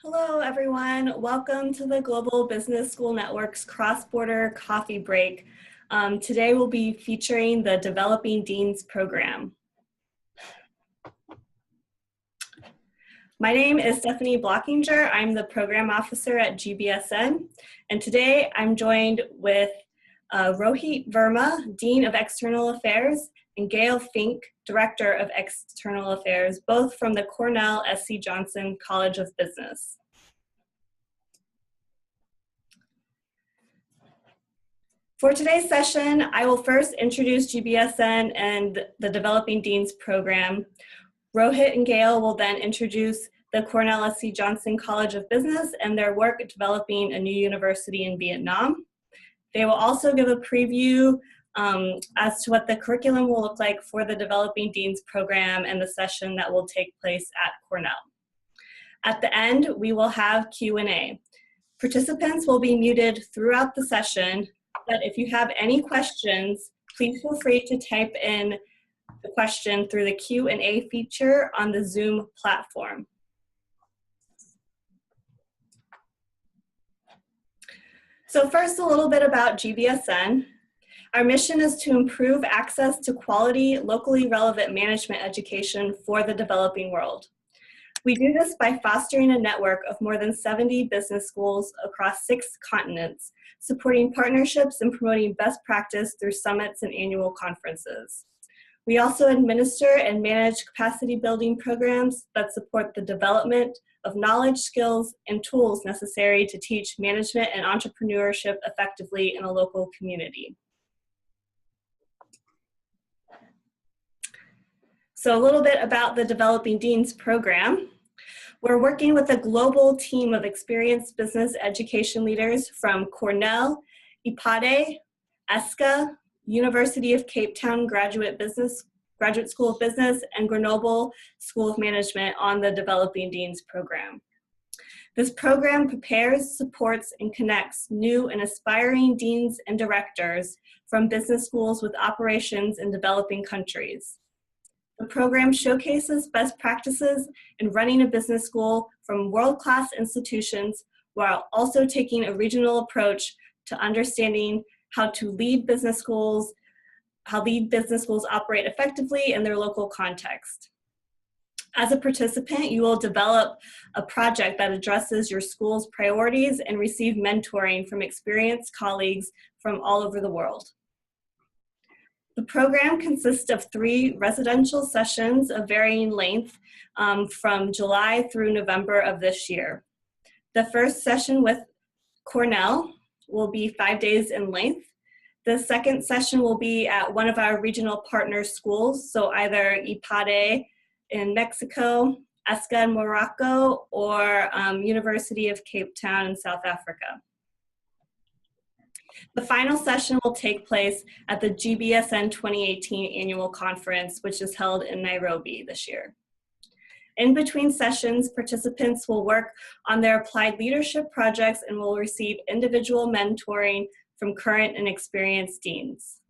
Hello, everyone. Welcome to the Global Business School Network's cross-border coffee break. Today we'll be featuring the Developing Deans program. My name is Stephanie Blockinger. I'm the program officer at GBSN, and today I'm joined with Rohit Verma, Dean of External Affairs, and Gail Fink, Director of External Affairs, both from the Cornell SC Johnson College of Business. For today's session, I will first introduce GBSN and the Developing Deans program. Rohit and Gail will then introduce the Cornell SC Johnson College of Business and their work at developing a new university in Vietnam. They will also give a preview as to what the curriculum will look like for the Developing Deans program and the session that will take place at Cornell. At the end, we will have Q&A. Participants will be muted throughout the session, but if you have any questions, please feel free to type in the question through the Q&A feature on the Zoom platform. So first, a little bit about GBSN. Our mission is to improve access to quality, locally relevant management education for the developing world. We do this by fostering a network of more than 70 business schools across 6 continents, supporting partnerships and promoting best practice through summits and annual conferences. We also administer and manage capacity building programs that support the development of knowledge, skills, and tools necessary to teach management and entrepreneurship effectively in a local community. So a little bit about the Developing Deans program. We're working with a global team of experienced business education leaders from Cornell, IPADE, ESCA, University of Cape Town Graduate School of Business, and Grenoble School of Management on the Developing Deans program. This program prepares, supports, and connects new and aspiring deans and directors from business schools with operations in developing countries. The program showcases best practices in running a business school from world-class institutions while also taking a regional approach to understanding how business schools operate effectively in their local context. As a participant, you will develop a project that addresses your school's priorities and receive mentoring from experienced colleagues from all over the world. The program consists of 3 residential sessions of varying length from July through November of this year. The first session with Cornell will be 5 days in length. The second session will be at one of our regional partner schools, so either IPADE in Mexico, ESCA in Morocco, or University of Cape Town in South Africa. The final session will take place at the GBSN 2018 annual conference, which is held in Nairobi this year. In between sessions, participants will work on their applied leadership projects and will receive individual mentoring from current and experienced deans.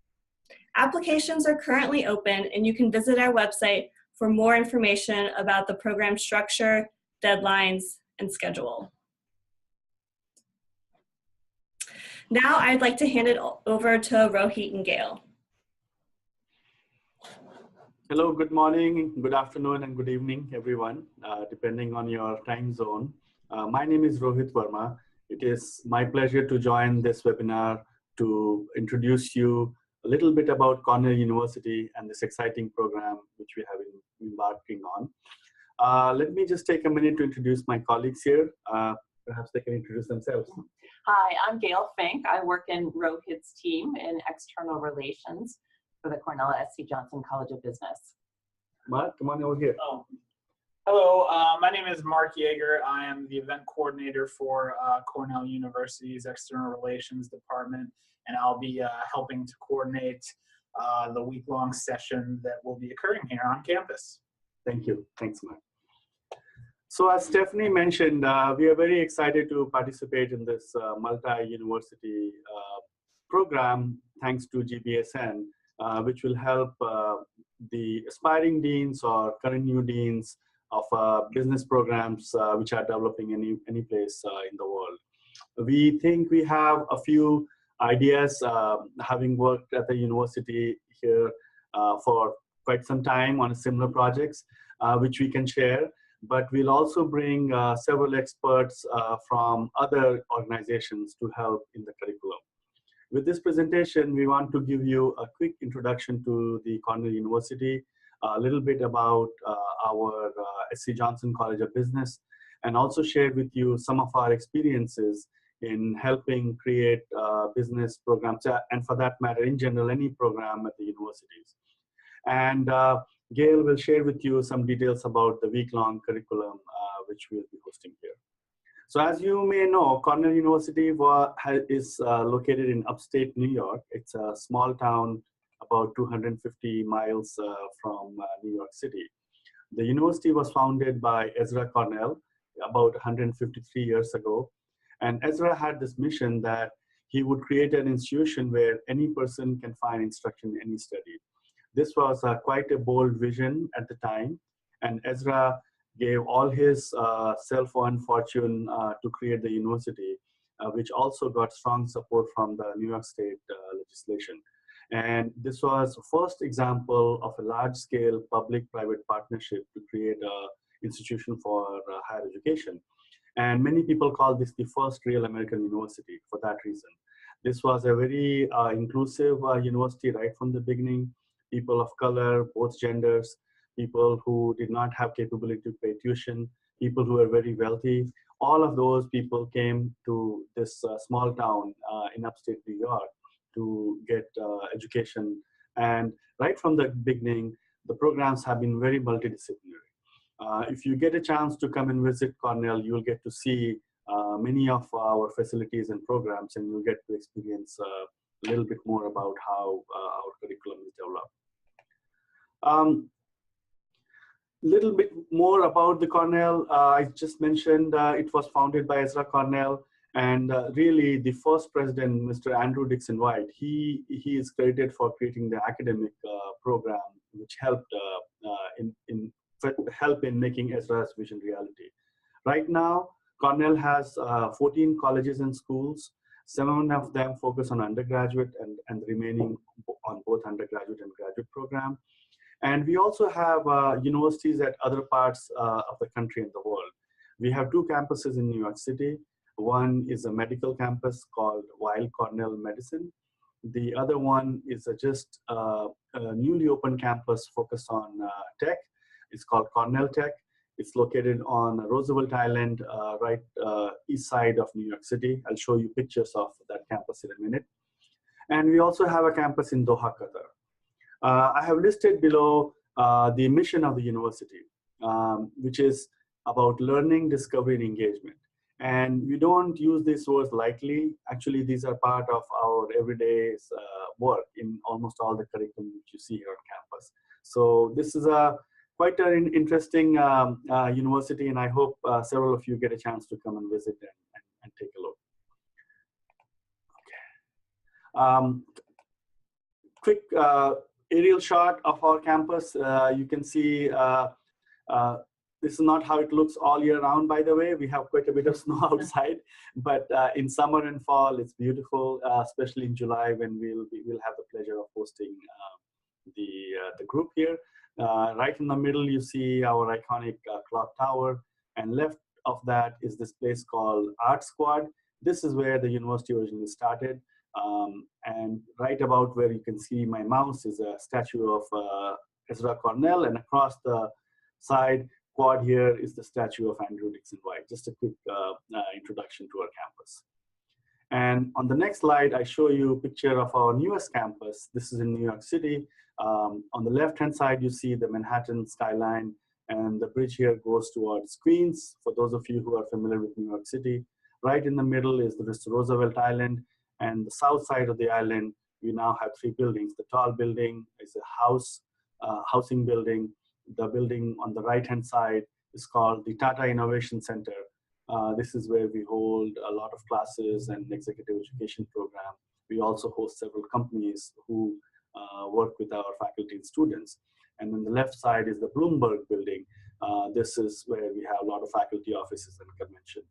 Applications are currently open, and you can visit our website for more information about the program structure, deadlines, and schedule. Now I'd like to hand it over to Rohit and Gail. Hello, good morning, good afternoon, and good evening, everyone, depending on your time zone. My name is Rohit Verma. It is my pleasure to join this webinar to introduce you a little bit about Cornell University and this exciting program which we have been embarking on. Let me just take a minute to introduce my colleagues here. Perhaps they can introduce themselves. Hi, I'm Gail Fink. I work in Rohit's team in external relations for the Cornell SC Johnson College of Business. Mark, come on over here. Oh. Hello, my name is Mark Yeager. I am the event coordinator for Cornell University's External Relations Department, and I'll be helping to coordinate the week-long session that will be occurring here on campus. Thank you. Thanks, Mark. So as Stephanie mentioned, we are very excited to participate in this multi-university program thanks to GBSN, which will help the aspiring deans or current new deans of business programs which are developing any place in the world. We think we have a few ideas, having worked at the university here for quite some time on similar projects, which we can share. But we'll also bring several experts from other organizations to help in the curriculum. With this presentation, we want to give you a quick introduction to the Cornell University, a little bit about our SC Johnson College of Business, and also share with you some of our experiences in helping create business programs, and for that matter, in general, any program at the universities. And Gail will share with you some details about the week-long curriculum which we'll be hosting here. So as you may know, Cornell University is located in upstate New York. It's a small town about 250 miles from New York City. The university was founded by Ezra Cornell about 153 years ago. And Ezra had this mission that he would create an institution where any person can find instruction in any study. This was quite a bold vision at the time. And Ezra gave all his self-earned fortune to create the university, which also got strong support from the New York State legislation. And this was the first example of a large-scale public-private partnership to create an institution for higher education. And many people call this the first real American university for that reason. This was a very inclusive university right from the beginning. People of color, both genders, people who did not have capability to pay tuition, people who were very wealthy, all of those people came to this small town in upstate New York to get education. And right from the beginning, the programs have been very multidisciplinary. If you get a chance to come and visit Cornell, you'll get to see many of our facilities and programs, and you'll get to experience a little bit more about how our curriculum is developed. Little bit more about the Cornell. I just mentioned it was founded by Ezra Cornell, and really the first president, Mr. Andrew Dixon White, he is credited for creating the academic program, which helped in making Ezra's vision reality. Right now, Cornell has 14 colleges and schools. 7 of them focus on undergraduate and the remaining on both undergraduate and graduate program. And we also have universities at other parts of the country and the world. We have 2 campuses in New York City. One is a medical campus called Weill Cornell Medicine. The other one is just a newly opened campus focused on tech. It's called Cornell Tech. It's located on Roosevelt Island, right east side of New York City. I'll show you pictures of that campus in a minute. And we also have a campus in Doha, Qatar. I have listed below the mission of the university, which is about learning, discovery, and engagement. And we don't use these words lightly. Actually, these are part of our everyday work in almost all the curriculum which you see here on campus. So this is quite an interesting university, and I hope several of you get a chance to come and visit and take a look. Okay. Quick aerial shot of our campus. You can see this is not how it looks all year round, by the way. We have quite a bit of snow outside, but in summer and fall, it's beautiful, especially in July when we'll have the pleasure of hosting the group here. Right in the middle, you see our iconic clock tower, and left of that is this place called Art Squad. This is where the university originally started. And right about where you can see my mouse is a statue of Ezra Cornell, and across the side quad here is the statue of Andrew Dixon White. Just a quick introduction to our campus. And on the next slide, I show you a picture of our newest campus. This is in New York City. On the left-hand side, you see the Manhattan skyline, and the bridge here goes towards Queens, for those of you who are familiar with New York City. Right in the middle is the Roosevelt Island, and the south side of the island, we now have 3 buildings. The tall building is a housing building. The building on the right-hand side is called the Tata Innovation Center. This is where we hold a lot of classes and executive education program. We also host several companies who work with our faculty and students. And on the left side is the Bloomberg building. This is where we have a lot of faculty offices and convention.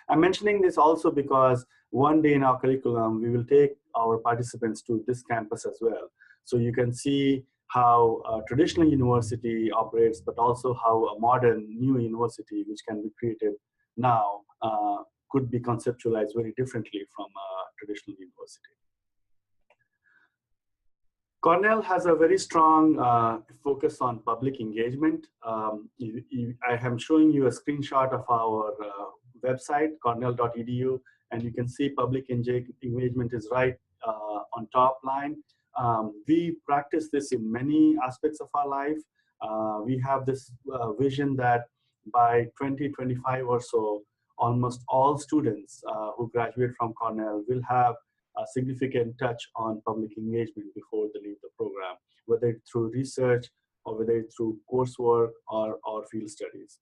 I'm mentioning this also because one day in our curriculum, we will take our participants to this campus as well. So you can see how a traditional university operates, but also how a modern new university, which can be created now, could be conceptualized very differently from a traditional university. Cornell has a very strong focus on public engagement. I am showing you a screenshot of our website, cornell.edu, and you can see public engagement is right on top line. We practice this in many aspects of our life. We have this vision that by 2025 or so, almost all students who graduate from Cornell will have a significant touch on public engagement before they leave the program, whether it's through research or whether it's through coursework or field studies.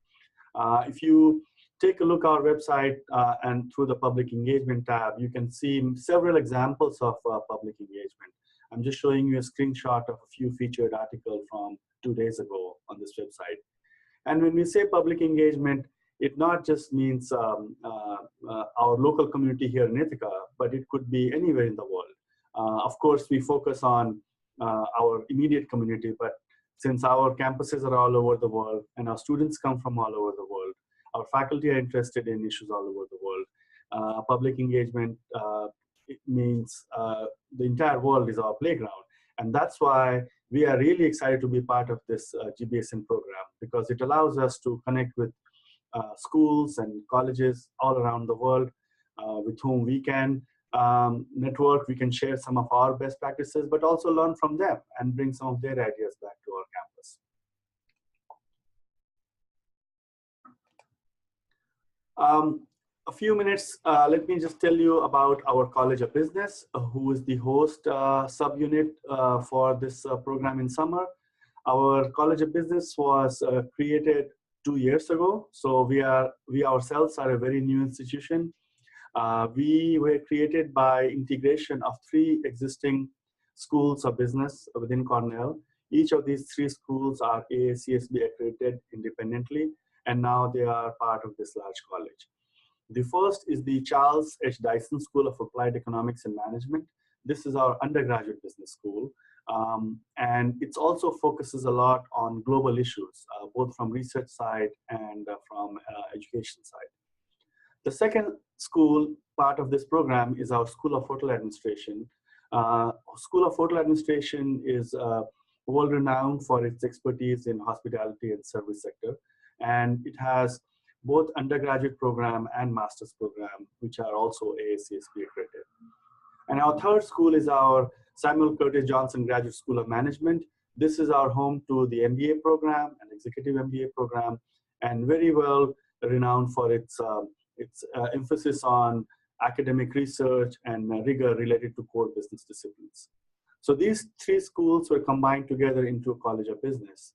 If you take a look at our website and through the public engagement tab, you can see several examples of public engagement. I'm just showing you a screenshot of a few featured articles from 2 days ago on this website. And when we say public engagement, it not just means our local community here in Ithaca, but it could be anywhere in the world. Of course, we focus on our immediate community, but since our campuses are all over the world and our students come from all over the world, our faculty are interested in issues all over the world. Public engagement it means the entire world is our playground. And that's why we are really excited to be part of this GBSN program, because it allows us to connect with schools and colleges all around the world with whom we can network, we can share some of our best practices, but also learn from them and bring some of their ideas back to our campus. A few minutes, let me just tell you about our College of Business, who is the host subunit for this program in summer. Our College of Business was created 2 years ago, so we ourselves are a very new institution. We were created by integration of 3 existing schools of business within Cornell. Each of these 3 schools are AACSB accredited independently, and now they are part of this large college. The first is the Charles H. Dyson School of Applied Economics and Management. This is our undergraduate business school. And it also focuses a lot on global issues, both from research side and from education side. The second school part of this program is our School of Hotel Administration. School of Hotel Administration is world-renowned for its expertise in hospitality and service sector. And it has both undergraduate program and master's program, which are also AACSB accredited. And our third school is our Samuel Curtis Johnson Graduate School of Management. This is our home to the MBA program, an executive MBA program, and very well renowned for its emphasis on academic research and rigor related to core business disciplines. So these 3 schools were combined together into a College of Business.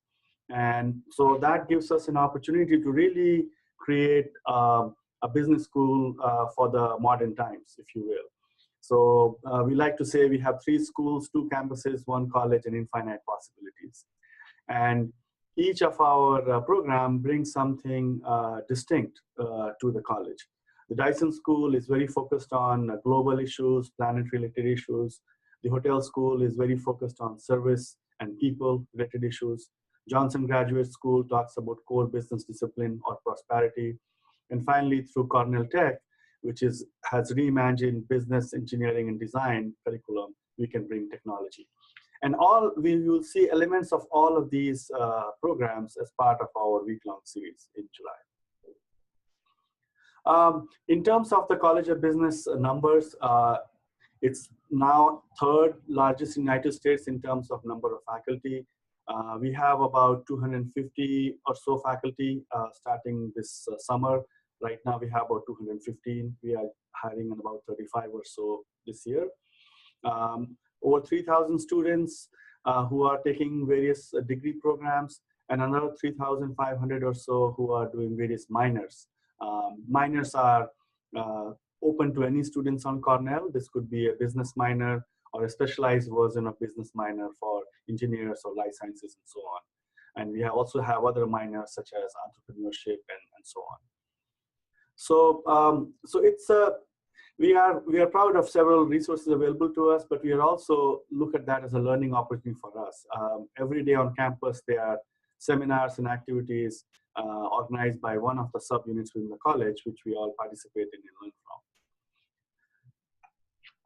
And so that gives us an opportunity to really create a business school for the modern times, if you will. So we like to say we have 3 schools, 2 campuses, 1 college, and infinite possibilities. And each of our program brings something distinct to the college. The Dyson School is very focused on global issues, planet-related issues. The Hotel School is very focused on service and people-related issues. Johnson Graduate School talks about core business discipline or prosperity. And finally, through Cornell Tech, which has reimagined business, engineering, and design curriculum, we can bring technology. And we will see elements of all of these programs as part of our week-long series in July. In terms of the College of Business numbers, it's now 3rd largest in the United States in terms of number of faculty. We have about 250 or so faculty starting this summer. Right now we have about 215. We are hiring about 35 or so this year. Over 3,000 students who are taking various degree programs, and another 3,500 or so who are doing various minors. Minors are open to any students on Cornell. This could be a business minor or a specialized version of business minor for engineers or life sciences and so on. And we also have other minors such as entrepreneurship and so on. So it's we are proud of several resources available to us, but we are also look at that as a learning opportunity for us. Every day on campus, there are seminars and activities organized by one of the subunits within the college, which we all participate in and learn from.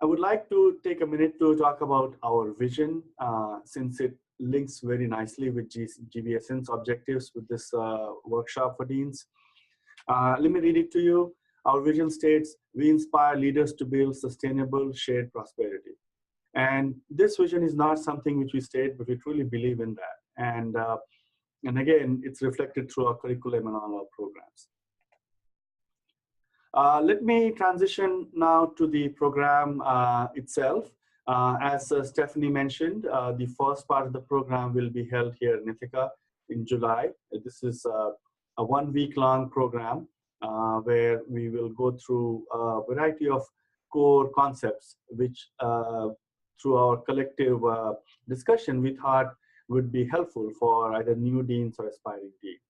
I would like to take a minute to talk about our vision, since it links very nicely with GBSN's objectives with this workshop for deans. Let me read it to you. Our vision states, we inspire leaders to build sustainable shared prosperity. And this vision is not something which we state, but we truly believe in that. And again, it's reflected through our curriculum and all our programs. Let me transition now to the program itself. As Stephanie mentioned, the first part of the program will be held here in Ithaca in July. This is a 1 week long program where we will go through a variety of core concepts, which through our collective discussion, we thought would be helpful for either new deans or aspiring deans.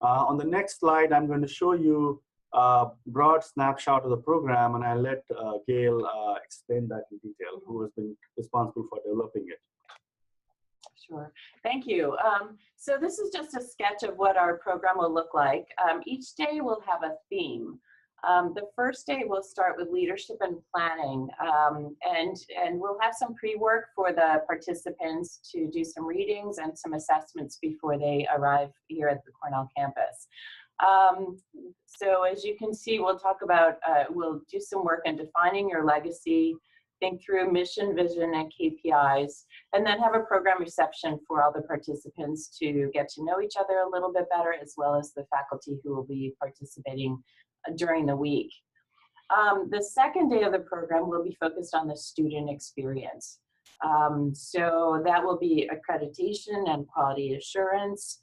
On the next slide, I'm going to show you a broad snapshot of the program, and I'll let Gail explain that in detail, who has been responsible for developing it. Sure. Thank you. So this is just a sketch of what our program will look like. Each day will have a theme. The first day we'll start with leadership and planning, and we'll have some pre-work for the participants to do some readings and some assessments before they arrive here at the Cornell campus. So as you can see, we'll talk about, we'll do some work in defining your legacy, think through mission, vision, and KPIs, and then have a program reception for all the participants to get to know each other a little bit better, as well as the faculty who will be participating during the week. The second day of the program will be focused on the student experience. So that will be accreditation and quality assurance.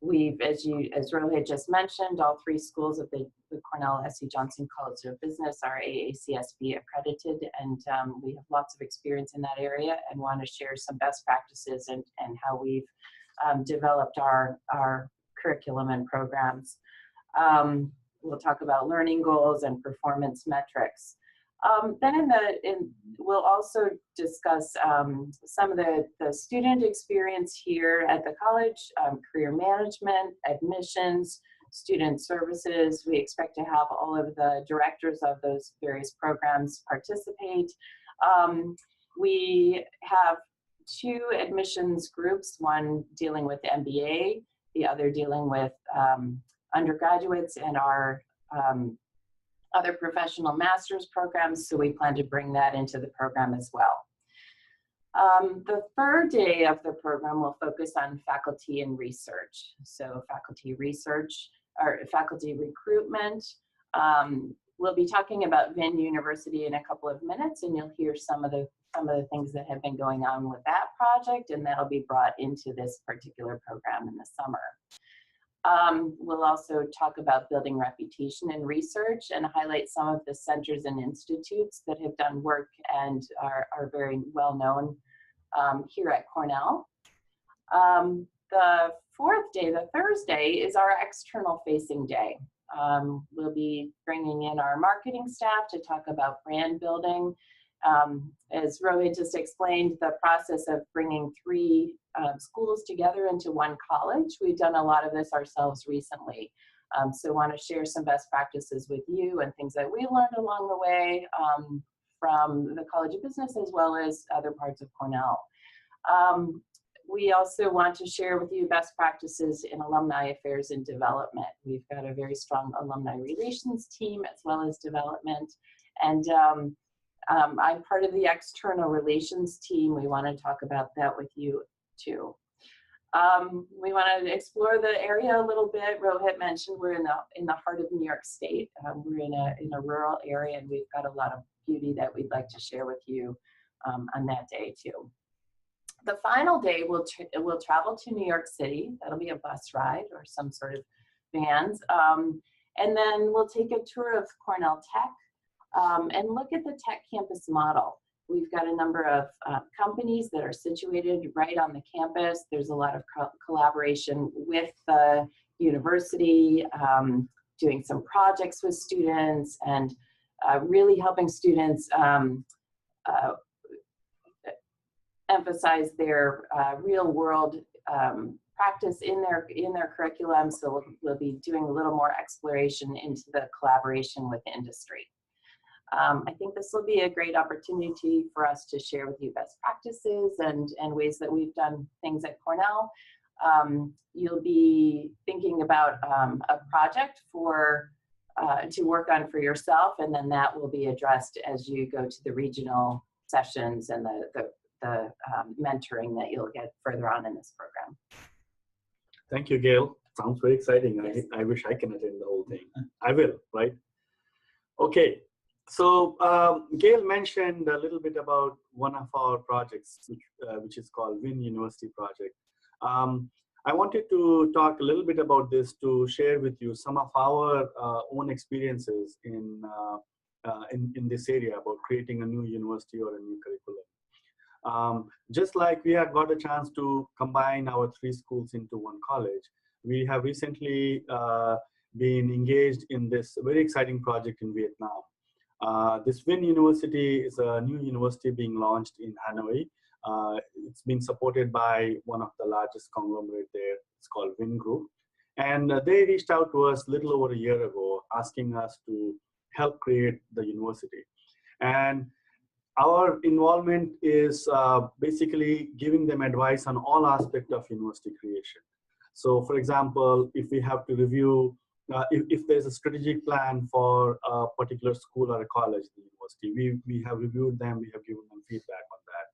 As Rohit just mentioned, all 3 schools of the Cornell SC Johnson College of Business are AACSB accredited, and we have lots of experience in that area and want to share some best practices and how we've developed our curriculum and programs. We'll talk about learning goals and performance metrics. Then we'll also discuss some of the student experience here at the college, career management, admissions, student services. We expect to have all of the directors of those various programs participate. We have 2 admissions groups, one dealing with MBA, the other dealing with undergraduates and our other professional master's programs, so we plan to bring that into the program as well. The third day of the program will focus on faculty and research. So faculty research, or faculty recruitment. We'll be talking about Vung University in a couple of minutes, and you'll hear some of the things that have been going on with that project, and that'll be brought into this particular program in the summer. We'll also talk about building reputation in research and highlight some of the centers and institutes that have done work and are very well known here at Cornell. The fourth day, the Thursday, is our external facing day. We'll be bringing in our marketing staff to talk about brand building. As Rohit just explained, the process of bringing 3 schools together into one college. We've done a lot of this ourselves recently. So want to share some best practices with you and things that we learned along the way from the College of Business as well as other parts of Cornell. We also want to share with you best practices in alumni affairs and development. We've got a very strong alumni relations team as well as development. And I'm part of the external relations team. We want to talk about that with you too. We want to explore the area a little bit. Rohit mentioned we're in the heart of New York State. We're in a rural area, and we've got a lot of beauty that we'd like to share with you on that day too. The final day, we'll travel to New York City. That'll be a bus ride or some sort of vans. And then we'll take a tour of Cornell Tech and look at the Tech Campus model. We've got a number of companies that are situated right on the campus. There's a lot of collaboration with the university, doing some projects with students, and really helping students emphasize their real world practice in their curriculum. So we'll be doing a little more exploration into the collaboration with industry. I think this will be a great opportunity for us to share with you best practices and ways that we've done things at Cornell. You'll be thinking about a project to work on for yourself, and then that will be addressed as you go to the regional sessions and the mentoring that you'll get further on in this program. Thank you, Gail. Sounds very exciting. Yes. I wish I can attend the whole thing. I will, right? Okay. So Gail mentioned a little bit about one of our projects, which is called Wung University Project. I wanted to talk a little bit about this to share with you some of our own experiences in this area about creating a new university or a new curriculum. Just like we have got a chance to combine our 3 schools into one college, we have recently been engaged in this very exciting project in Vietnam. This Vung University is a new university being launched in Hanoi. It's being supported by one of the largest conglomerate there. It's called Vung Group. And they reached out to us a little over a year ago, asking us to help create the university. And our involvement is basically giving them advice on all aspects of university creation. So for example, if we have to review if there's a strategic plan for a particular school or a college, the university, we have reviewed them, we have given them feedback on that.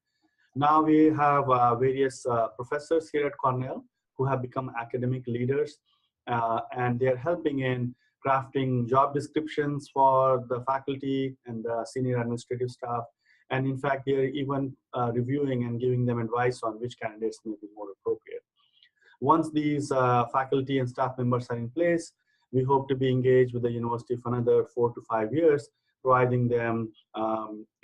Now we have various professors here at Cornell who have become academic leaders, and they're helping in crafting job descriptions for the faculty and the senior administrative staff. And in fact, they're even reviewing and giving them advice on which candidates may be more appropriate. Once these faculty and staff members are in place, we hope to be engaged with the university for another 4 to 5 years, providing them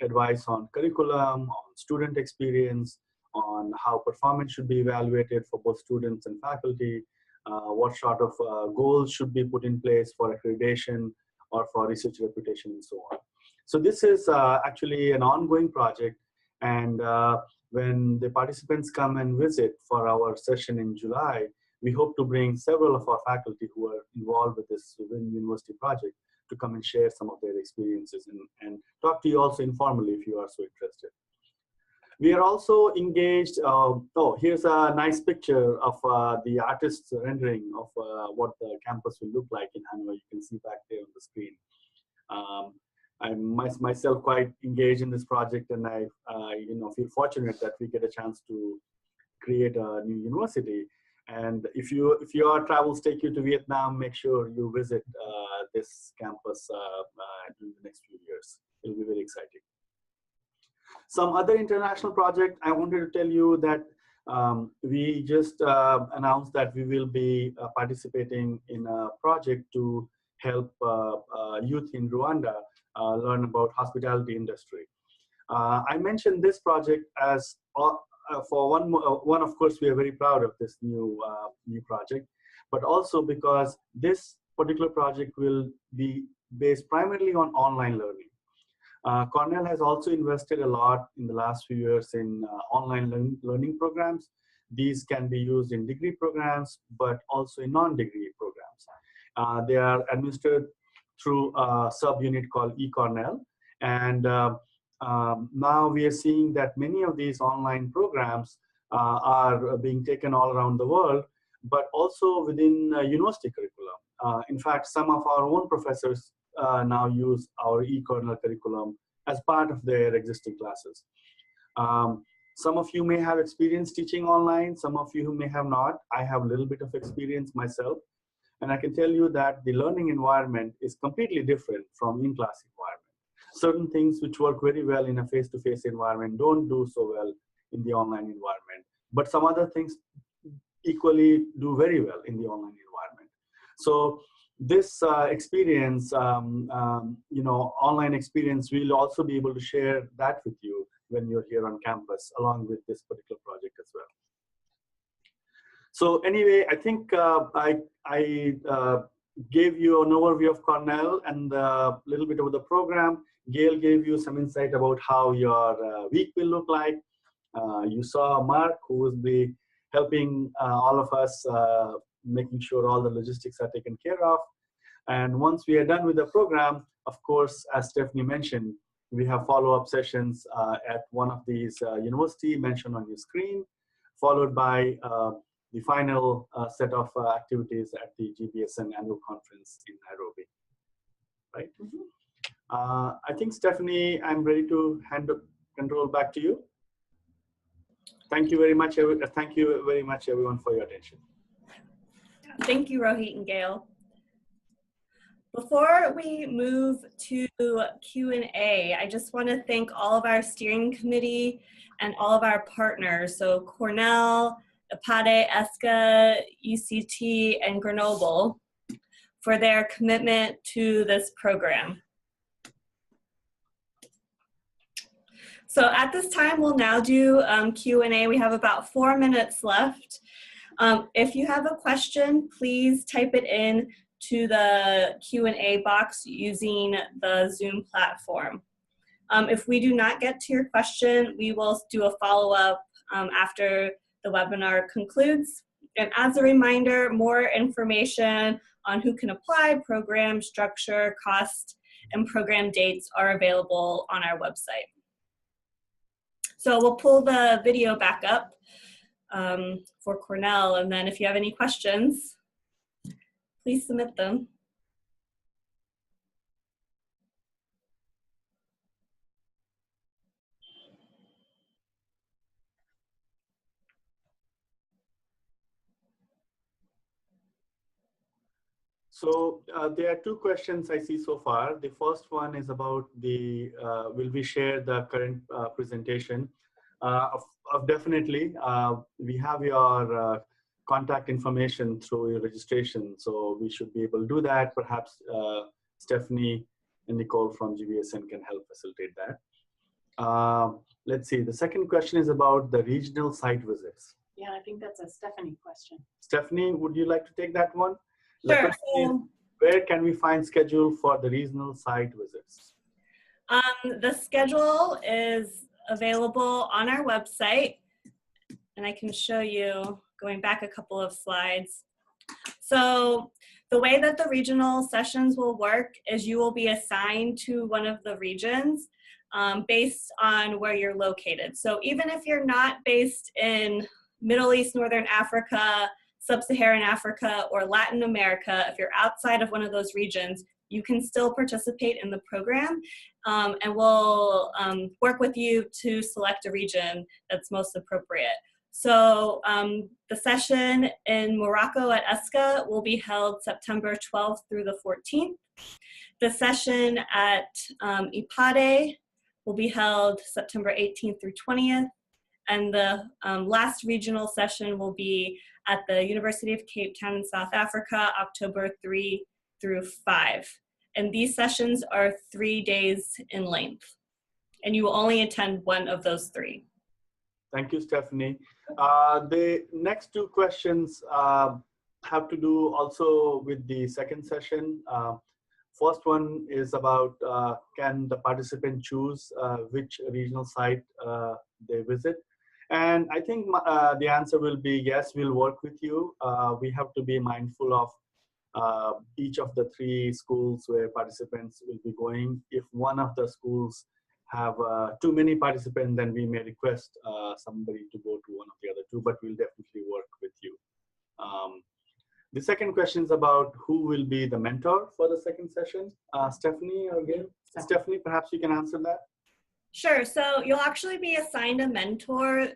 advice on curriculum, on student experience, on how performance should be evaluated for both students and faculty, what sort of goals should be put in place for accreditation or for research reputation and so on. So this is actually an ongoing project, and when the participants come and visit for our session in July, we hope to bring several of our faculty who are involved with this Wung University project to come and share some of their experiences and talk to you also informally if you are so interested. We are also engaged, here's a nice picture of the artist's rendering of what the campus will look like in Hanoi. You can see back there on the screen. I'm myself quite engaged in this project, and I feel fortunate that we get a chance to create a new university. And if your travels take you to Vietnam, make sure you visit this campus in the next few years. It'll be very exciting. Some other international project, I wanted to tell you that we just announced that we will be participating in a project to help youth in Rwanda learn about hospitality industry. I mentioned this project as for one, of course, we are very proud of this new project, but also because this particular project will be based primarily on online learning. Cornell has also invested a lot in the last few years in online learning programs. These can be used in degree programs, but also in non-degree programs. They are administered through a subunit called eCornell, and now we are seeing that many of these online programs are being taken all around the world, but also within university curriculum. In fact, some of our own professors now use our eCornell curriculum as part of their existing classes. Some of you may have experience teaching online, some of you may have not. I have a little bit of experience myself, and I can tell you that the learning environment is completely different from in-class environment. Certain things which work very well in a face-to-face environment don't do so well in the online environment, but some other things equally do very well in the online environment. So this experience, online experience, we'll also be able to share that with you when you're here on campus, along with this particular project as well. So anyway, I think I gave you an overview of Cornell and a little bit about the program. Gail gave you some insight about how your week will look like. You saw Mark, who will be helping all of us, making sure all the logistics are taken care of. And once we are done with the program, of course, as Stephanie mentioned, we have follow-up sessions at one of these university mentioned on your screen, followed by the final set of activities at the GBSN annual conference in Nairobi, right? Mm-hmm. I think, Stephanie, I'm ready to hand the control back to you. Thank you very much. Thank you very much, everyone, for your attention. Thank you, Rohit and Gail. Before we move to Q&A, I just want to thank all of our steering committee and all of our partners, so Cornell, IPADE, ESCA, UCT, and Grenoble, for their commitment to this program. So at this time, we'll now do Q&A. We have about 4 minutes left. If you have a question, please type it in to the Q&A box using the Zoom platform. If we do not get to your question, we will do a follow-up after the webinar concludes. And as a reminder, more information on who can apply, program structure, cost, and program dates are available on our website. So we'll pull the video back up for Cornell, and then if you have any questions, please submit them. So there are 2 questions I see so far. The first one is about the, will we share the current presentation? Definitely, we have your contact information through your registration, so we should be able to do that. Perhaps Stephanie and Nicole from GBSN can help facilitate that. Let's see, the second question is about the regional site visits. Yeah, I think that's a Stephanie question. Stephanie, would you like to take that one? Sure. Where can we find schedule for the regional site visits? The schedule is available on our website, and I can show you going back a couple of slides. So the way that the regional sessions will work is you will be assigned to one of the regions based on where you're located. So even if you're not based in Middle East, Northern Africa, Sub-Saharan Africa, or Latin America, if you're outside of one of those regions, you can still participate in the program, and we'll work with you to select a region that's most appropriate. So the session in Morocco at ESCA will be held September 12th through the 14th. The session at IPADE will be held September 18th through 20th. And the last regional session will be at the University of Cape Town in South Africa, October 3 through 5. And these sessions are 3 days in length. And you will only attend one of those 3. Thank you, Stephanie. The next 2 questions have to do also with the second session. First one is about can the participant choose which regional site they visit? And I think the answer will be yes, we'll work with you. We have to be mindful of each of the 3 schools where participants will be going. If one of the schools have too many participants, then we may request somebody to go to one of the other 2, but we'll definitely work with you. The second question is about who will be the mentor for the second session. Stephanie or Gail? Stephanie, perhaps you can answer that. Sure. So you'll actually be assigned a mentor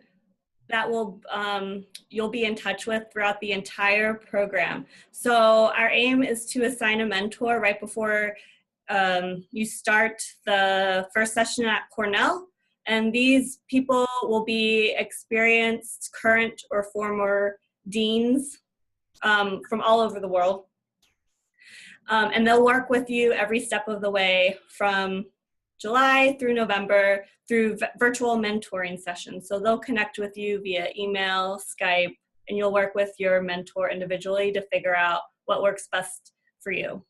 that will you'll be in touch with throughout the entire program. So our aim is to assign a mentor right before you start the first session at Cornell. And these people will be experienced, current, or former deans from all over the world. And they'll work with you every step of the way from July through November through virtual mentoring sessions. So they'll connect with you via email, Skype, and you'll work with your mentor individually to figure out what works best for you.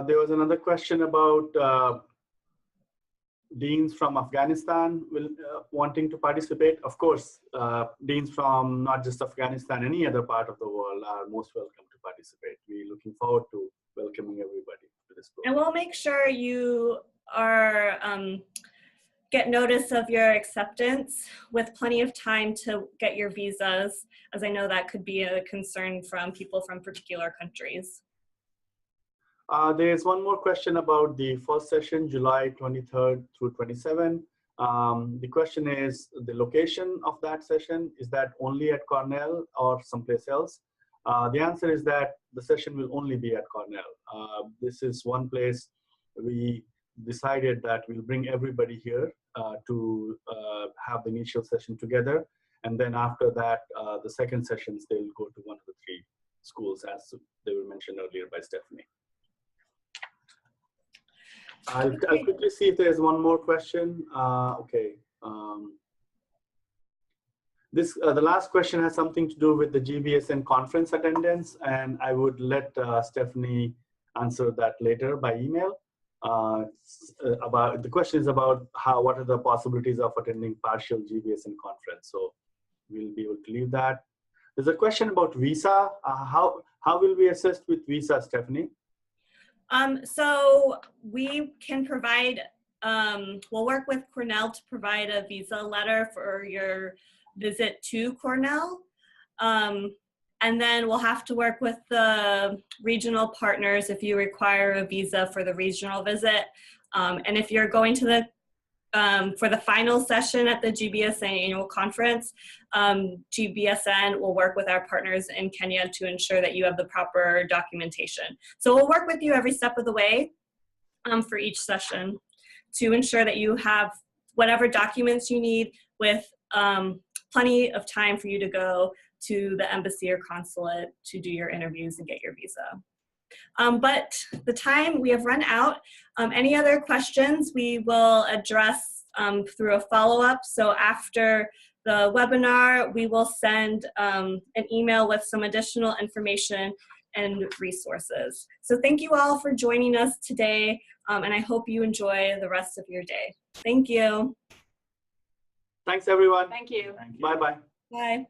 There was another question about deans from Afghanistan wanting to participate. Of course, deans from not just Afghanistan, any other part of the world are most welcome to participate. We're looking forward to welcoming everybody to this program. And we'll make sure you are get notice of your acceptance with plenty of time to get your visas, as I know that could be a concern from people from particular countries. There's one more question about the first session, July 23rd through 27. The question is the location of that session. Is that only at Cornell or someplace else? The answer is that the session will only be at Cornell. This is one place we decided that we'll bring everybody here to have the initial session together. And then after that, the second sessions, they'll go to one of the 3 schools as they were mentioned earlier by Stephanie. I'll quickly see if there's one more question. Okay. The last question has something to do with the GBSN conference attendance, and I would let Stephanie answer that later by email. The question is about what are the possibilities of attending partial GBSN conference. So we'll be able to leave that. There's a question about visa. How will we assist with visa, Stephanie? So we can provide, we'll work with Cornell to provide a visa letter for your visit to Cornell. And then we'll have to work with the regional partners if you require a visa for the regional visit. And if you're going to the for the final session at the GBSN annual conference, GBSN will work with our partners in Kenya to ensure that you have the proper documentation. So we'll work with you every step of the way for each session to ensure that you have whatever documents you need with plenty of time for you to go to the embassy or consulate to do your interviews and get your visa. But the time we have run out. Any other questions we will address through a follow-up. So after the webinar, we will send an email with some additional information and resources. So thank you all for joining us today, and I hope you enjoy the rest of your day. Thank you. Thanks, everyone. Thank you. Bye-bye. Bye.